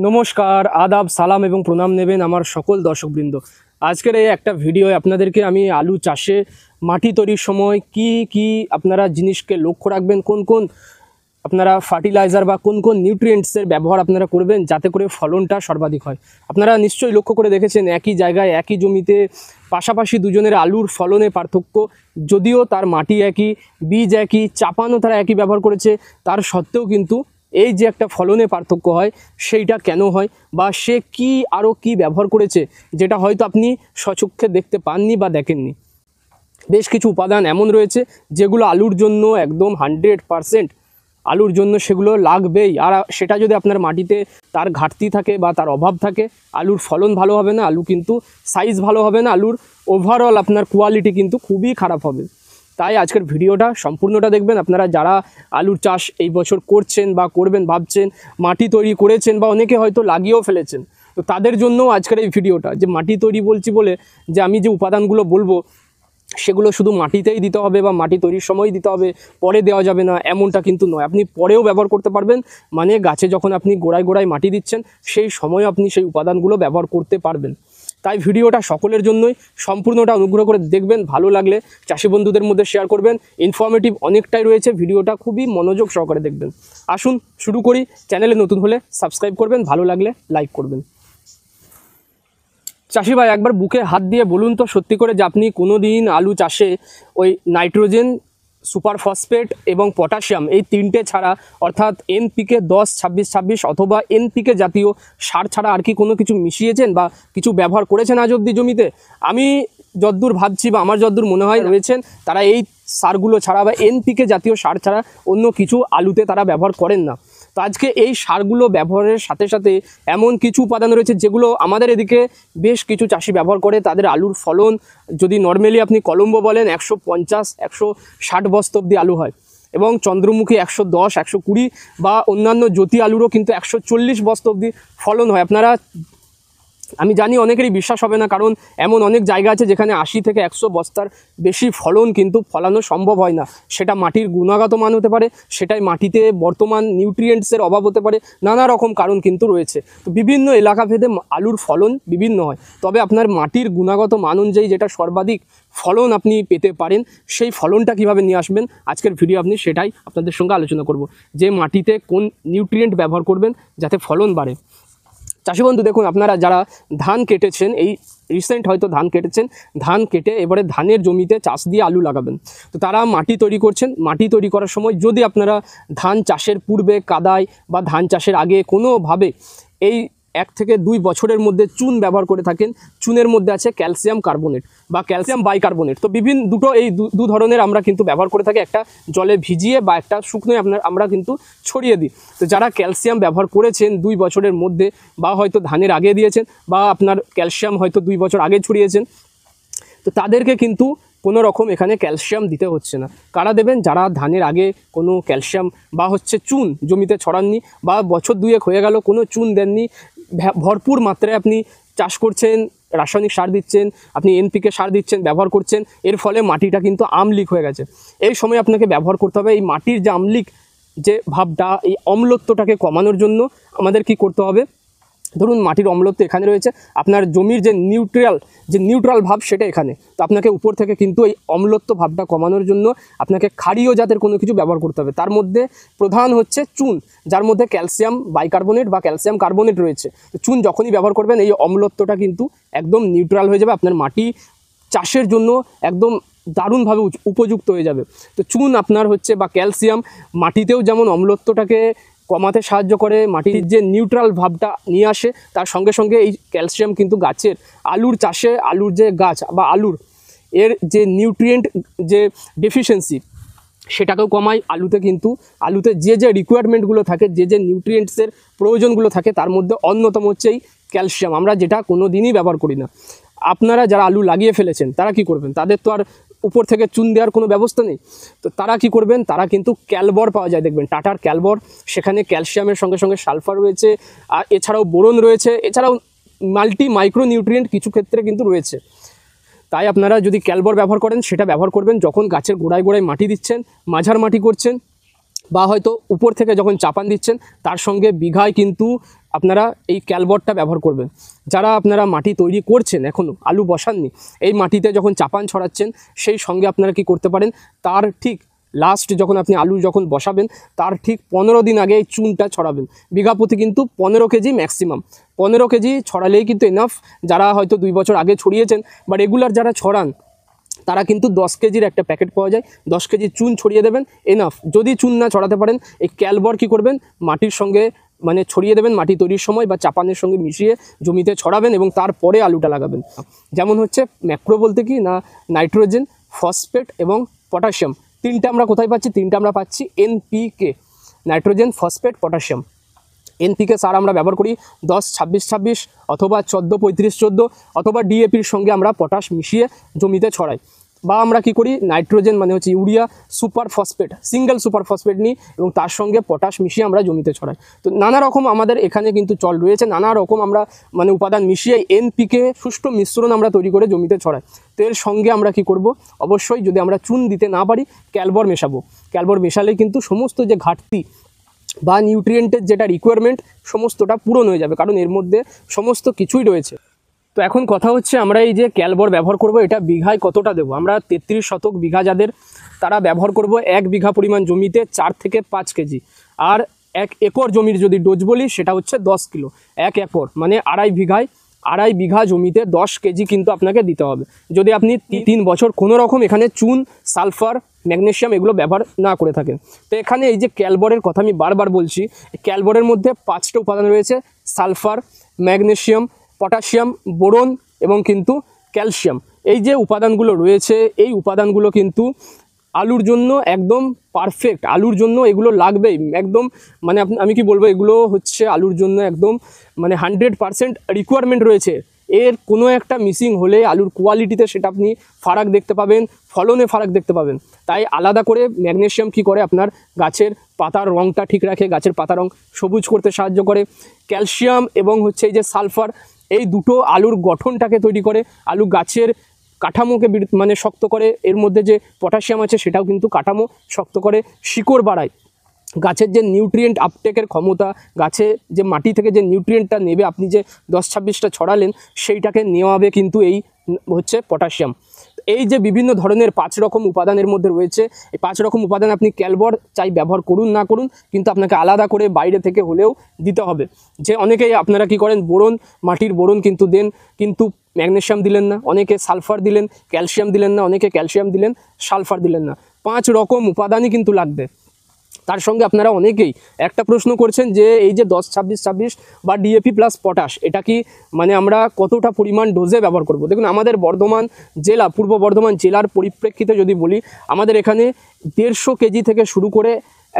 নমস্কার, আদাব, সালাম এবং প্রণাম নেবেন আমার সকল দর্শকবৃন্দ। আজকের এই একটা ভিডিও আপনাদেরকে আমি আলু চাষে মাটি তৈরির সময় কি আপনারা জিনিসকে লক্ষ্য রাখবেন, কোন কোন আপনারা ফার্টিলাইজার বা কোন কোন নিউট্রিয়েন্টসের ব্যবহার আপনারা করবেন যাতে করে ফলনটা সর্বাধিক হয়। আপনারা নিশ্চয়ই লক্ষ্য করে দেখেছেন একই জায়গায় একই জমিতে পাশাপাশি দুজনের আলুর ফলনে পার্থক্য, যদিও তার মাটি একই, বীজ একই, চাপানও তারা একই ব্যবহার করেছে, তার সত্ত্বেও কিন্তু এই যে একটা ফলনে পার্থক্য হয় সেইটা কেন হয় বা সে কি ব্যবহার করেছে যেটা হয়তো আপনি স্বচক্ষে দেখতে পাননি বা দেখেননি। বেশ কিছু উপাদান এমন রয়েছে যেগুলো আলুর জন্য একদম 100% আলুর জন্য সেগুলো লাগবেই। আর সেটা যদি আপনার মাটিতে তার ঘাটতি থাকে বা তার অভাব থাকে, আলুর ফলন ভালো হবে না, আলু কিন্তু সাইজ ভালো হবে না, আলুর ওভারঅল আপনার কোয়ালিটি কিন্তু খুবই খারাপ হবে। তাই আজকের ভিডিওটা সম্পূর্ণটা দেখবেন। আপনারা যারা আলুর চাষ এই বছর করছেন বা করবেন ভাবছেন, মাটি তৈরি করেছেন বা অনেকে হয়তো লাগিয়েও ফেলেছেন, তো তাদের জন্য আজকের এই ভিডিওটা। যে মাটি তৈরি বলছি বলে যে আমি যে উপাদানগুলো বলবো সেগুলো শুধু মাটিতেই দিতে হবে বা মাটি তৈরির সময় দিতে হবে, পরে দেওয়া যাবে না, এমনটা কিন্তু নয়। আপনি পরেও ব্যবহার করতে পারবেন, মানে গাছে যখন আপনি গোড়ায় গোড়ায় মাটি দিচ্ছেন সেই সময় আপনি সেই উপাদানগুলো ব্যবহার করতে পারবেন। তাই ভিডিওটা সকলের জন্যই, সম্পূর্ণটা অনুগ্রহ করে দেখবেন। ভালো লাগলে চাষি বন্ধুদের মধ্যে শেয়ার করবেন। ইনফরমেটিভ অনেকটাই রয়েছে, ভিডিওটা খুবই মনোযোগ সহকারে দেখবেন। আসুন শুরু করি। চ্যানেলে নতুন হলে সাবস্ক্রাইব করবেন, ভালো লাগলে লাইক করবেন। চাষি ভাই, একবার বুকে হাত দিয়ে বলুন তো সত্যি করে যে আপনি কোনো দিন আলু চাষে ওই নাইট্রোজেন, সুপার ফসফেট এবং পটাশিয়াম এই তিনটে ছাড়া, অর্থাৎ NPK 10-26-26 অথবা NPK জাতীয় সার ছাড়া আর কি কোনো কিছু মিশিয়েছেন বা কিছু ব্যবহার করেছেন আজ অবধি জমিতে? আমি যদ্দূর ভাবছি বা আমার যদ্দূর মনে হয় রয়েছেন, তারা এই সারগুলো ছাড়া বা NPK জাতীয় সার ছাড়া অন্য কিছু আলুতে তারা ব্যবহার করেন না। তো আজকে এই সারগুলো ব্যবহারের সাথে সাথে এমন কিছু উপাদান রয়েছে যেগুলো আমাদের এদিকে বেশ কিছু চাষি ব্যবহার করে। তাদের আলুর ফলন যদি নর্মালি আপনি কলম্বো বলেন 150-160 বস্তা অব্দি আলু হয়, এবং চন্দ্রমুখী 110-120 বা অন্যান্য জ্যোতি আলুরও কিন্তু 140 বস্তা অব্দি ফলন হয়। আপনারা, আমি জানি অনেকেরই বিশ্বাস হবে না, কারণ এমন অনেক জায়গা আছে যেখানে 80-100 বস্তার বেশি ফলন কিন্তু ফলানো সম্ভব হয় না। সেটা মাটির গুণগত মান হতে পারে, সেটাই মাটিতে বর্তমান নিউট্রিয়েন্টসের অভাব হতে পারে, নানা রকম কারণ কিন্তু রয়েছে। তো বিভিন্ন এলাকা ভেদে আলুর ফলন বিভিন্ন হয়, তবে আপনার মাটির গুণগত মান অনুযায়ী যেটা সর্বাধিক ফলন আপনি পেতে পারেন, সেই ফলনটা কিভাবে নিয়ে আসবেন আজকের ভিডিও আপনি সেটাই আপনাদের সঙ্গে আলোচনা করব, যে মাটিতে কোন নিউট্রিয়েন্ট ব্যবহার করবেন যাতে ফলন বাড়ে। চাষি বন্ধু দেখুন, আপনারা যারা ধান কেটেছেন, এই রিসেন্ট হয়তো ধান কেটেছেন, ধান কেটে এবারে ধানের জমিতে চাষ দিয়ে আলু লাগাবেন, তো তারা মাটি তৈরি করছেন। মাটি তৈরি করার সময় যদি আপনারা ধান চাষের পূর্বে কাদায় বা ধান চাষের আগে কোনোভাবে এই 1 থেকে 2 বছরের মধ্যে চুন ব্যবহার করে থাকেন, চুনের মধ্যে আছে ক্যালসিয়াম কার্বনেট বা ক্যালসিয়াম বাইকার্বনেট। তো বিভিন্ন দু ধরনের আমরা কিন্তু ব্যবহার করে থাকি, একটা জলে ভিজিয়ে বা একটা শুকনোয় আমরা কিন্তু ছড়িয়ে দিই। তো যারা ক্যালসিয়াম ব্যবহার করেছেন 2 বছরের মধ্যে, বা হয়তো ধানের আগে দিয়েছেন, বা আপনার ক্যালসিয়াম হয়তো 2 বছর আগে ছড়িয়েছেন, তো তাদেরকে কিন্তু কোনো রকম এখানে ক্যালসিয়াম দিতে হচ্ছে না। কারা দেবেন? যারা ধানের আগে কোনো ক্যালসিয়াম বা চুন জমিতে ছড়াননি, বা বছর 2 হয়ে গেল কোনো চুন দেননি, ভরপুর মাত্রায় আপনি চাষ করছেন, রাসায়নিক সার দিচ্ছেন, আপনি NPK সার দিচ্ছেন, ব্যবহার করছেন, এর ফলে মাটিটা কিন্তু আমলিক হয়ে গেছে। এই সময় আপনাকে ব্যবহার করতে হবে এই মাটির যে আমলিক যে ভাবটা, এই অম্লত্বটাকে কমানোর জন্য আমাদের কি করতে হবে? ধরুন মাটির অম্লত্ব এখানে রয়েছে, আপনার জমির যে নিউট্রাল ভাব সেটা এখানে, তো আপনাকে উপর থেকে কিন্তু এই অম্লত্ব ভাবটা কমানোর জন্য আপনাকে ক্ষারীয় জাতের কোনো কিছু ব্যবহার করতে হবে। তার মধ্যে প্রধান হচ্ছে চুন, যার মধ্যে ক্যালসিয়াম বাইকার্বনেট বা ক্যালসিয়াম কার্বনেট রয়েছে। তো চুন যখনই ব্যবহার করবেন এই অম্লত্বটা কিন্তু একদম নিউট্রাল হয়ে যাবে, আপনার মাটি চাষের জন্য একদম দারুণভাবে উপযুক্ত হয়ে যাবে। তো চুন আপনার বা ক্যালসিয়াম মাটিতেও যেমন অম্লত্বটাকে কমাতে সাহায্য করে, মাটির যে নিউট্রাল ভাবটা নিয়ে আসে, তার সঙ্গে সঙ্গে এই ক্যালসিয়াম কিন্তু গাছের আলুর চাষে, আলুর যে গাছ বা আলুর এর যে নিউট্রিয়েন্ট যে ডেফিসিয়েন্সি সেটাকেও কমায়। আলুতে যে রিকোয়ারমেন্টগুলো থাকে, যে নিউট্রিয়েন্টসের প্রয়োজনগুলো থাকে, তার মধ্যে অন্যতম হচ্ছে এই ক্যালসিয়াম, আমরা যেটা কোনো দিনই ব্যবহার করি না। আপনারা যারা আলু লাগিয়ে ফেলেছেন তারা কি করবেন? তাদের তো আর উপর থেকে চুন দেওয়ার কোনো ব্যবস্থা নেই, তো তারা কি করবেন? তারা কিন্তু ক্যালবর পাওয়া যায়, দেখবেন টাটার ক্যালবর, সেখানে ক্যালসিয়ামের সঙ্গে সঙ্গে সালফার রয়েছে, আর এছাড়াও বোরন রয়েছে, এছাড়াও মাইক্রো নিউট্রিয়েন্ট কিছু ক্ষেত্রে কিন্তু রয়েছে। তাই আপনারা যদি ক্যালবর ব্যবহার করেন সেটা ব্যবহার করবেন যখন গাছের গোড়ায় গোড়ায় মাটি দিচ্ছেন, মাঝার মাটি করছেন, বা হয়তো উপর থেকে যখন চাপান দিচ্ছেন তার সঙ্গে বিঘায় কিন্তু আপনারা এই ক্যালবরটা ব্যবহার করবেন। যারা আপনারা মাটি তৈরি করছেন, এখনও আলু বসাননি, এই মাটিতে যখন চাপান ছড়াচ্ছেন সেই সঙ্গে আপনারা কি করতে পারেন, তার ঠিক লাস্ট যখন আপনি আলু যখন বসাবেন তার ঠিক 15 দিন আগে এই চুনটা ছড়াবেন। বিঘা প্রতি কিন্তু 15 কেজি ম্যাক্সিমাম, 15 কেজি ছড়ালেই কিন্তু এনাফ। যারা হয়তো 2 বছর আগে ছড়িয়েছেন বা রেগুলার যারা ছড়ান তারা কিন্তু 10 কেজির একটা প্যাকেট পাওয়া যায়, 10 কেজি চুন ছড়িয়ে দেবেন এনাফ। যদি চুন না ছড়াতে পারেন, এই ক্যালবর কি করবেন, মাটির সঙ্গে মানে ছড়িয়ে দেবেন, মাটি তৈরির সময় বা চাপানের সঙ্গে মিশিয়ে জমিতে ছড়াবেন এবং তারপরে আলুটা লাগাবেন। যেমন হচ্ছে ম্যাক্রো বলতে কি না, নাইট্রোজেন, ফসফেট এবং পটাশিয়াম, তিনটা আমরা কোথায় পাচ্ছি, তিনটা আমরা পাচ্ছি NPK, nitrogen, phosphate, potassium. NPK সার আমরা ব্যবহার করি 10-26-26 অথবা 14-35-14 অথবা ডিএপির সঙ্গে আমরা পটাশ মিশিয়ে জমিতে ছড়াই। বা আমরা কি করি, নাইট্রোজেন মানে হচ্ছে urea, super phosphate, single super phosphate নিই এবং তার সঙ্গে পটাশ মিশিয়ে আমরা জমিতে ছড়াই। তো নানা রকম আমাদের এখানে কিন্তু চল রয়েছে, নানা রকম আমরা মানে উপাদান মিশিয়ে এনপিকে সুষ্ঠু মিশ্রণ আমরা তৈরি করে জমিতে ছড়াই। তো এর সঙ্গে আমরা কি করব, অবশ্যই যদি আমরা চুন দিতে না পারি ক্যালবর মেশাবো। ক্যালবর মেশালে কিন্তু সমস্ত যে ঘাটতি বা নিউট্রিয়েন্টের যেটা রিকোয়ারমেন্ট সমস্তটা পূরণ হয়ে যাবে, কারণ এর মধ্যে সমস্ত কিছুই রয়েছে। তো এখন কথা হচ্ছে আমরা এই যে ক্যালবর ব্যবহার করব, এটা বিঘায় কতটা দেবো। আমরা 33 শতক বিঘা যাদের, তারা ব্যবহার করব 1 বিঘা পরিমাণ জমিতে 4 থেকে 5 কেজি। আর 1 একর জমির যদি ডোজ বলি সেটা হচ্ছে 10 কিলো। 1 একর মানে আড়াই বিঘা জমিতে 10 কেজি কিন্তু আপনাকে দিতে হবে, যদি আপনি 3 বছর কোনো রকম এখানে চুন, সালফার, ম্যাগনেসিয়াম এগুলো ব্যবহার না করে থাকেন। তো এখানে এই যে ক্যালবরের কথা আমি বারবার বলছি, ক্যালবরের মধ্যে 5টা উপাদান রয়েছে, সালফার, ম্যাগনেসিয়াম, পটাশিয়াম, বোরন এবং কিন্তু ক্যালসিয়াম। এই যে উপাদানগুলো রয়েছে, এই উপাদানগুলো কিন্তু আলুর জন্য একদম পারফেক্ট, আলুর জন্য এগুলো লাগবেই একদম। মানে আমি কি বলবো, এগুলো হচ্ছে আলুর জন্য একদম মানে 100% রিকোয়ারমেন্ট রয়েছে। এর কোনো একটা মিসিং হলে আলুর কোয়ালিটিতে সেটা আপনি ফারাক দেখতে পাবেন, ফলনে ফারাক দেখতে পাবেন। তাই আলাদা করে ম্যাগনেসিয়াম কি করে, আপনার গাছের পাতার রঙটা ঠিক রাখে, গাছের পাতা রং সবুজ করতে সাহায্য করে। ক্যালসিয়াম এবং হচ্ছে এই যে সালফার, এই দুটো আলুর গঠনটাকে তৈরি করে, আলু গাছের কাঠামোকে মানে শক্ত করে। এর মধ্যে যে পটাশিয়াম আছে সেটাও কিন্তু কাঠামো শক্ত করে, শিকড় বাড়ায়, গাছের যে নিউট্রিয়েন্ট আপটেকের ক্ষমতা, গাছে যে মাটি থেকে যে নিউট্রিয়েন্টটা নেবে, আপনি যে 10-26টা ছড়ালেন সেইটাকে নেওয়াবে কিন্তু এই হচ্ছে পটাশিয়াম। এই যে বিভিন্ন ধরনের 5 রকম উপাদানের মধ্যে রয়েছে, এই 5 রকম উপাদান আপনি ক্যালবর চাই ব্যবহার করুন না করুন, কিন্তু আপনাকে আলাদা করে বাইরে থেকে হলেও দিতে হবে। যে অনেকেই আপনারা কি করেন, বোরন, মাটির বোরন কিন্তু দেন, কিন্তু ম্যাগনেসিয়াম দিলেন না, অনেকে সালফার দিলেন, ক্যালসিয়াম দিলেন না, অনেকে ক্যালসিয়াম দিলেন, সালফার দিলেন না। 5 রকম উপাদানই কিন্তু লাগবে। তার সঙ্গে আপনারা অনেকেই একটা প্রশ্ন করছেন যে এই যে 10-26-26 বা ডিএপি প্লাস পটাশ, এটা কি মানে আমরা কতটা পরিমাণ ডোজে ব্যবহার করব। দেখুন, আমাদের বর্ধমান জেলা, পূর্ব বর্ধমান জেলার পরিপ্রেক্ষিতে যদি বলি, আমাদের এখানে 150 কেজি থেকে শুরু করে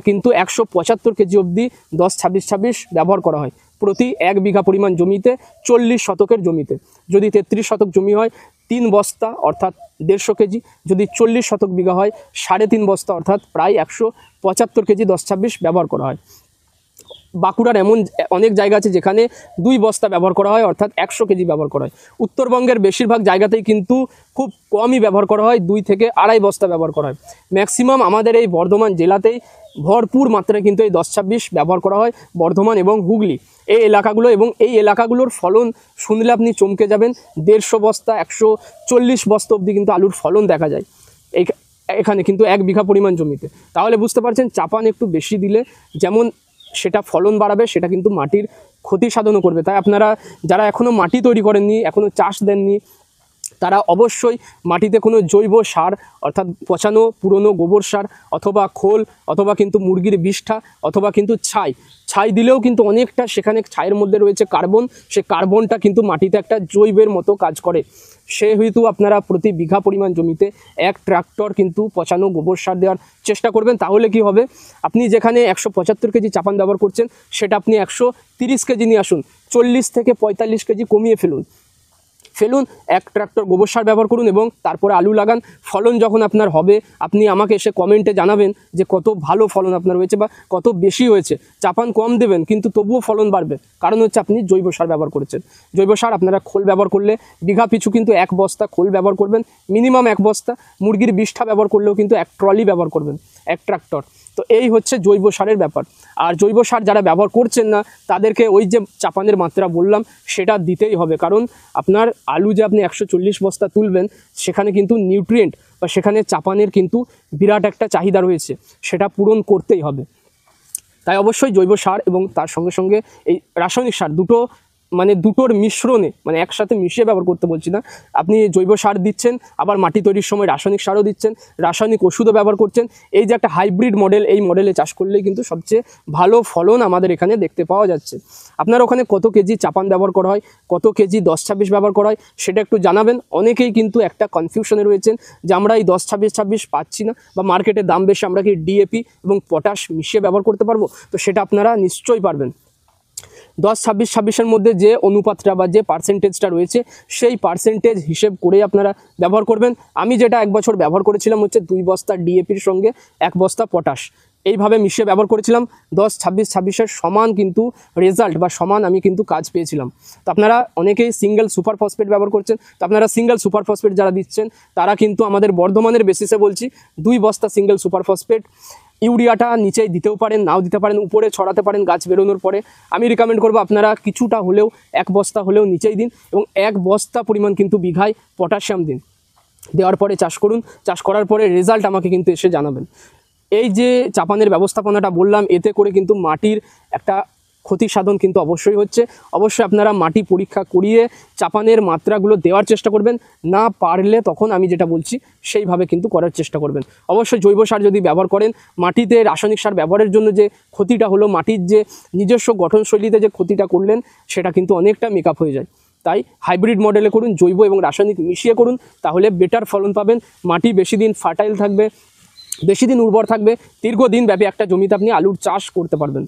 কিন্তু 175 কেজি অবধি 10-26-26 ব্যবহার করা হয় প্রতি 1 বিঘা পরিমাণ জমিতে। 40 শতকের জমিতে যদি 33 শতক জমি হয় 3 বস্তা অর্থাৎ 150 কেজি, যদি 40 শতক বিঘা হয় 3.5 বস্তা অর্থাৎ প্রায় 175 কেজি 10-26 ব্যবহার করা হয়। বাঁকুড়ার এমন অনেক জায়গা আছে যেখানে 2 বস্তা ব্যবহার করা হয় অর্থাৎ 100 কেজি ব্যবহার করা হয়। উত্তরবঙ্গের বেশিরভাগ জায়গাতেই কিন্তু খুব কমই ব্যবহার করা হয়, 2 থেকে 2.5 বস্তা ব্যবহার করা হয়। ম্যাক্সিমাম আমাদের এই বর্ধমান জেলাতেই ভরপুর মাত্রায় কিন্তু এই 10-26 ব্যবহার করা হয়, বর্ধমান এবং হুগলি এই এলাকাগুলো। এবং এই এলাকাগুলোর ফলন শুনলে আপনি চমকে যাবেন, 150 বস্তা 140 বস্তা অবধি কিন্তু আলুর ফলন দেখা যায় এখানে কিন্তু 1 বিঘা পরিমাণ জমিতে। তাহলে বুঝতে পারছেন, চাপান একটু বেশি দিলে যেমন সেটা ফলন বাড়াবে, সেটা কিন্তু মাটির ক্ষতি সাধনও করবে। তাই আপনারা যারা এখনও মাটি তৈরি করেননি, এখনও চাষ দেননি, তারা অবশ্যই মাটিতে কোনো জৈব সার অর্থাৎ পচানো পুরনো গোবর সার অথবা খোল অথবা কিন্তু মুরগির বিষ্ঠা অথবা কিন্তু ছাই দিলেও কিন্তু অনেকটা সেখানে ছাইয়ের মধ্যে রয়েছে কার্বন, সে কার্বনটা কিন্তু মাটিতে একটা জৈবের মতো কাজ করে। সেহেতু আপনারা প্রতি বিঘা পরিমাণ জমিতে 1 ট্রাক্টর কিন্তু পচানো গোবর সার দেওয়ার চেষ্টা করবেন। তাহলে কি হবে, আপনি যেখানে 175 কেজি চাপান ব্যবহার করছেন সেটা আপনি 130 কেজি নিয়ে আসুন, 40 থেকে 45 কেজি কমিয়ে ফেলুন। 1 ট্রাক্টর গোবর সার ব্যবহার করুন এবং তারপরে আলু লাগান। ফলন যখন আপনার হবে, আপনি আমাকে এসে কমেন্টে জানাবেন যে কত ভালো ফলন আপনার হয়েছে বা কত বেশি হয়েছে। চাপান কম দেবেন কিন্তু তবুও ফলন বাড়বে, কারণ হচ্ছে আপনি জৈব সার ব্যবহার করেছেন। জৈব সার আপনারা খোল ব্যবহার করলে বিঘা পিছু কিন্তু 1 বস্তা খোল ব্যবহার করবেন, মিনিমাম 1 বস্তা। মুরগির বিষ্ঠা ব্যবহার করলেও কিন্তু 1 ট্রলি ব্যবহার করবেন। অ্যাট্রাক্টর। তো এই হচ্ছে জৈব সারের ব্যাপার। আর জৈব সার যারা ব্যবহার করছেন না তাদেরকে ওই যে চাপানের মাত্রা বললাম সেটা দিতেই হবে, কারণ আপনার আলু যে আপনি 140 বস্তা তুলবেন সেখানে কিন্তু নিউট্রিয়েন্ট বা সেখানে চাপানের কিন্তু বিরাট একটা চাহিদা রয়েছে, সেটা পূরণ করতেই হবে। তাই অবশ্যই জৈব সার এবং তার সঙ্গে সঙ্গে এই রাসায়নিক সার দুটোর মিশ্রণে, মানে একসাথে মিশিয়ে ব্যবহার করতে বলছি না, আপনি জৈব সার দিচ্ছেন আবার মাটি তৈরির সময় রাসায়নিক সারও দিচ্ছেন, রাসায়নিক ওষুধও ব্যবহার করছেন। এই যে একটা হাইব্রিড মডেল, এই মডেলে চাষ করলেই কিন্তু সবচেয়ে ভালো ফলন আমাদের এখানে দেখতে পাওয়া যাচ্ছে। আপনার ওখানে কত কেজি চাপান ব্যবহার করা হয়, কত কেজি 10-26 ব্যবহার করা হয় সেটা একটু জানাবেন। অনেকেই কিন্তু একটা কনফিউশনে রয়েছেন যে আমরা এই 10-26 পাচ্ছি না বা মার্কেটে দাম বেশি, আমরা কি ডিএপি এবং পটাশ মিশিয়ে ব্যবহার করতে পারবো? তো সেটা আপনারা নিশ্চয়ই পারবেন। 10-26-26-এর মধ্যে যে অনুপাতটা বা যে পার্সেন্টেজটা রয়েছে সেই পার্সেন্টেজ হিসেব করে আপনারা ব্যবহার করবেন। আমি যেটা এক বছর ব্যবহার করেছিলাম হচ্ছে 2 বস্তা ডিএপির সঙ্গে 1 বস্তা পটাশ, এইভাবে মিশিয়ে ব্যবহার করেছিলাম। 10-26-26-এর সমান কিন্তু রেজাল্ট বা সমান আমি কিন্তু কাজ পেয়েছিলাম। তো আপনারা অনেকেই সিঙ্গেল সুপার ফসফেট ব্যবহার করছেন, তো আপনারা সিঙ্গেল সুপার ফসফেট যারা দিচ্ছেন তারা কিন্তু আমাদের বর্ধমানের বেসিসে বলছি 2 বস্তা সিঙ্গেল সুপার ফসফেট, ইউরিয়াটা নিচেই দিতেও পারেন, নাও দিতে পারেন, উপরে ছড়াতে পারেন গাছ বেরোনোর পরে। আমি রিকমেন্ড করবো আপনারা কিছুটা হলেও 1 বস্তা হলেও নিচেই দিন এবং 1 বস্তা পরিমাণ কিন্তু বিঘায় পটাশিয়াম দিন। দেওয়ার পরে চাষ করুন, চাষ করার পরে রেজাল্ট আমাকে কিন্তু এসে জানাবেন। এই যে চাপানের ব্যবস্থাপনাটা বললাম, এতে করে কিন্তু মাটির একটা ক্ষতি সাধন কিন্তু অবশ্যই হচ্ছে। অবশ্যই আপনারা মাটি পরীক্ষা করিয়ে চাপানের মাত্রাগুলো দেওয়ার চেষ্টা করবেন, না পারলে তখন আমি যেটা বলছি সেইভাবে কিন্তু করার চেষ্টা করবেন। অবশ্যই জৈব সার যদি ব্যবহার করেন, মাটিতে রাসায়নিক সার ব্যবহারের জন্য যে ক্ষতিটা হলো, মাটির যে নিজস্ব গঠনশৈলীতে যে ক্ষতিটা করলেন সেটা কিন্তু অনেকটা মেকআপ হয়ে যায়। তাই হাইব্রিড মডেলে করুন, জৈব এবং রাসায়নিক মিশিয়ে করুন, তাহলে বেটার ফলন পাবেন। মাটি বেশি দিন ফার্টাইল থাকবে, বেশি দিন উর্বর থাকবে, দীর্ঘদিন ব্যাপী একটা জমিতে আপনি আলুর চাষ করতে পারবেন।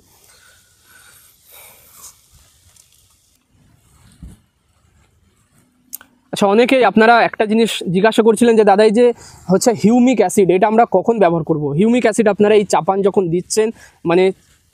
আচ্ছা, অনেকেই আপনারা একটা জিনিস জিজ্ঞাসা করছিলেন যে দাদাই যে হচ্ছে হিউমিক অ্যাসিড, এটা আমরা কখন ব্যবহার করব? হিউমিক অ্যাসিড আপনারা এই চাপান যখন দিচ্ছেন, মানে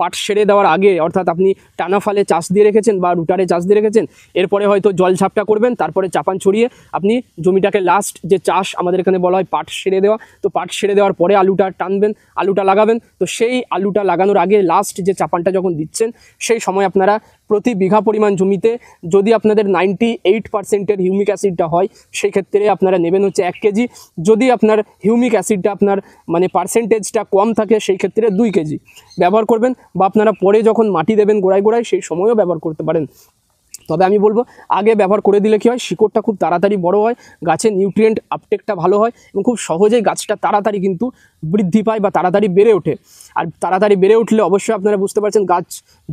পাট সেরে দেওয়ার আগে, অর্থাৎ আপনি টানা ফালে চাষ দিয়ে রেখেছেন বা রুটারে চাষ দিয়ে রেখেছেন, এরপরে হয়তো জল ঝাপটা করবেন, তারপরে চাপান ছড়িয়ে আপনি জমিটাকে লাস্ট যে চাষ আমাদের এখানে বলা হয় পাট সেরে দেওয়া, তো পাট সেরে দেওয়ার পরে আলুটা টানবেন, আলুটা লাগাবেন। তো সেই আলুটা লাগানোর আগে লাস্ট যে চাপানটা যখন দিচ্ছেন সেই সময় আপনারা প্রতি বিঘা পরিমাণ জমিতে যদি আপনাদের 98% হিউমিক অ্যাসিডটা হয় সেই ক্ষেত্রে আপনারা নেবেন হচ্ছে 1 কেজি। যদি আপনার হিউমিক অ্যাসিডটা আপনার মানে পার্সেন্টেজটা কম থাকে সেই ক্ষেত্রে 2 কেজি ব্যবহার করবেন, বা আপনারা পরে যখন মাটি দেবেন গোড়ায় গোড়ায় সেই সময়ও ব্যবহার করতে পারেন। তবে আমি বলবো আগে ব্যবহার করে দিলে কী হয়, শিকড়টা খুব তাড়াতাড়ি বড় হয়, গাছের নিউট্রিয়েন্ট আপটেকটা ভালো হয় এবং খুব সহজেই গাছটা তাড়াতাড়ি কিন্তু বৃদ্ধি পায় বা তাড়াতাড়ি বেড়ে ওঠে। আর তাড়াতাড়ি বেড়ে উঠলে অবশ্যই আপনারা বুঝতে পারছেন গাছ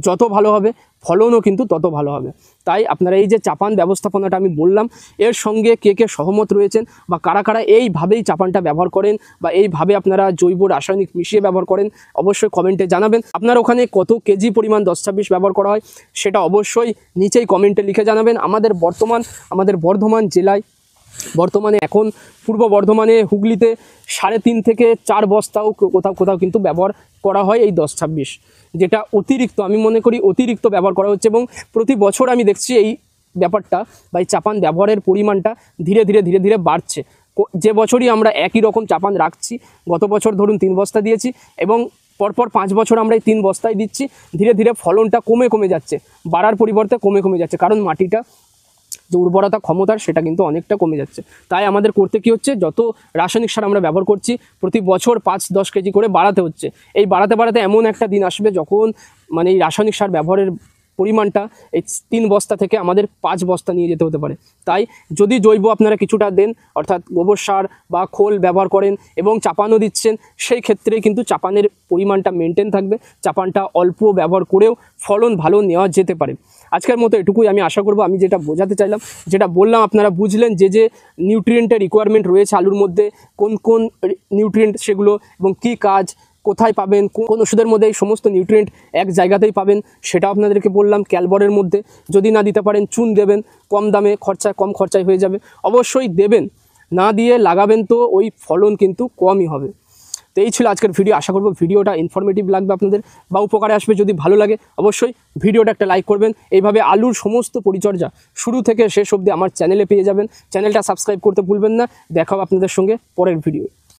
যত ভালো হবে ফলনও কিন্তু তত ভালো হবে। তাই আপনারা এই যে চাপান ব্যবস্থাপনাটা আমি বললাম, এর সঙ্গে কে কে সহমত রয়েছেন বা কারা কারা এইভাবেই চাপানটা ব্যবহার করেন বা এইভাবে আপনারা জৈব রাসায়নিক মিশিয়ে ব্যবহার করেন, অবশ্যই কমেন্টে জানাবেন। আপনার ওখানে কত কেজি পরিমাণ 10-26 ব্যবহার করা হয় সেটা অবশ্যই নিচেই কমেন্টে লিখে জানাবেন। আমাদের বর্ধমান জেলায় বর্তমানে এখন পূর্ব বর্ধমানে হুগলিতে 3.5 থেকে 4 বস্তাও কোথাও কিন্তু ব্যবহার করা হয় এই 10-26, যেটা অতিরিক্ত, আমি মনে করি অতিরিক্ত ব্যবহার করা হচ্ছে। এবং প্রতি বছর আমি দেখছি এই ব্যাপারটা বা এই চাপান ব্যবহারের পরিমাণটা ধীরে ধীরে বাড়ছে। যে বছরই আমরা একই রকম চাপান রাখছি, গত বছর ধরুন 3 বস্তা দিয়েছি এবং পরপর 5 বছর আমরা এই 3 বস্তায় দিচ্ছি, ধীরে ধীরে ফলনটা কমে যাচ্ছে, বাড়ার পরিবর্তে কমে যাচ্ছে, কারণ মাটিটা যে উর্বরতা ক্ষমতার সেটা কিন্তু অনেকটা কমে যাচ্ছে। তাই আমাদের করতে কি হচ্ছে, যত রাসায়নিক সার আমরা ব্যবহার করছি প্রতি বছর 5-10 কেজি করে বাড়াতে হচ্ছে। এই বাড়াতে এমন একটা দিন আসবে যখন মানে এই রাসায়নিক সার ব্যবহারের পরিমাণটা এই 3 বস্তা থেকে আমাদের 5 বস্তা নিয়ে যেতে হতে পারে। তাই যদি জৈব আপনারা কিছুটা দেন, অর্থাৎ গোবর সার বা খোল ব্যবহার করেন এবং চাপানও দিচ্ছেন, সেই ক্ষেত্রে কিন্তু চাপানের পরিমাণটা মেনটেন থাকবে, চাপানটা অল্প ব্যবহার করেও ফলন ভালো নেওয়া যেতে পারে। আজকের মতো এটুকুই আমি আশা করব, আমি যেটা বোঝাতে চাইলাম, যেটা বললাম আপনারা বুঝলেন, যে নিউট্রিয়েন্টের রিকোয়ারমেন্ট রয়েছে আলুর মধ্যে, কোন নিউট্রিয়েন্ট সেগুলো এবং কী কাজ, কোথায় পাবেন, কোন ওষুধের মধ্যে এই সমস্ত নিউট্রিয়েন্ট এক জায়গাতেই পাবেন সেটা আপনাদেরকে বললাম। ক্যালবরের মধ্যে যদি না দিতে পারেন চুন দেবেন, কম দামে কম খরচায় হয়ে যাবে, অবশ্যই দেবেন, না দিয়ে লাগাবেন তো ওই ফলন কিন্তু কমই হবে। তো এই ছিল আজকের ভিডিও। আশা করব ভিডিওটা ইনফরমেটিভ লাগবে আপনাদের বা উপকারে আসবে। যদি ভালো লাগে অবশ্যই ভিডিওটা একটা লাইক করবেন। এইভাবে আলুর সমস্ত পরিচর্যা শুরু থেকে শেষ অবধি আমার চ্যানেলে পেয়ে যাবেন। চ্যানেলটা সাবস্ক্রাইব করতে ভুলবেন না। দেখা হবে আপনাদের সঙ্গে পরের ভিডিও।